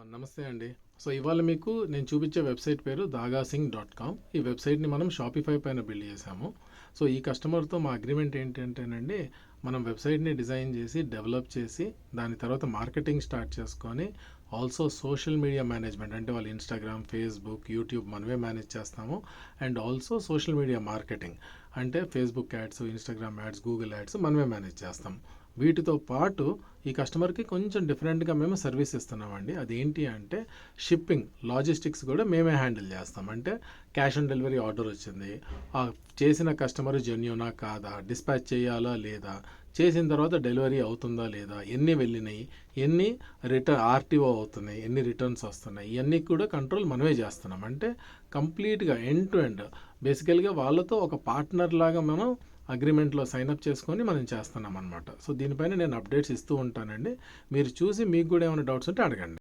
నమస్తే అండి. సో, ఇవాళ మీకు నేను చూపించే వెబ్‌సైట్ పేరు dagaasing.com. ఈ వెబ్‌సైట్‌ని మనం షాపిఫై పైన బిల్డ్ చేశాము. సో, ఈ కస్టమర్‌తో మా అగ్రీమెంట్ ఏంటంటేనండి, మనం వెబ్‌సైట్‌ని డిజైన్ చేసి, డెవలప్ చేసి, దాని తర్వాత మార్కెటింగ్ స్టార్ట్ చేసుకొని, ఆల్సో సోషల్ మీడియా మేనేజ్మెంట్ అంటే వాళ్ళ ఇన్‌స్టాగ్రామ్, ఫేస్‌బుక్, యూట్యూబ్ మనమే మేనేజ్ చేస్తాము. And also social media marketing అంటే Facebook ads, Instagram ads, Google ads మనమే మేనేజ్ చేస్తాం. వీటితో పాటు ఈ కస్టమర్‌కి కొంచెం డిఫరెంట్‌గా మేము సర్వీస్ ఇస్తున్నామండి. అదేంటి అంటే షిప్పింగ్, లాజిస్టిక్స్ కూడా మేమే హ్యాండిల్ చేస్తాం. అంటే క్యాష్ ఆన్ డెలివరీ ఆర్డర్ వచ్చింది. ఆ చేసిన కస్టమర్ జెన్యూనా కాదా? డిస్పాచ్ చేయాలా లేదా? చేసిన తర్వాత డెలివరీ అవుతుందా లేదా? ఎన్ని వెళ్ళినాయి? ఎన్ని ఆర్‌టీఓ అవుతున్నాయి? ఎన్ని రిటర్న్స్ వస్తున్నాయి? ఇయన్నీ కూడా కంట్రోల్ మనమే చేస్తున్నాం. అంటే కంప్లీట్‌గా ఎండ్ టు ఎండ్ బేసికల్‌గా వాళ్ళతో ఒక పార్ట్నర్ లాగా మనం అగ్రిమెంట్లో సైన్ అప్ చేసుకొని మనం చేస్తున్నాం అనమాట. సో, దీనిపైన నేను అప్డేట్స్ ఇస్తూ ఉంటానండి. మీరు చూసి మీకు కూడా ఏమైనా డౌట్స్ ఉంటే అడగండి.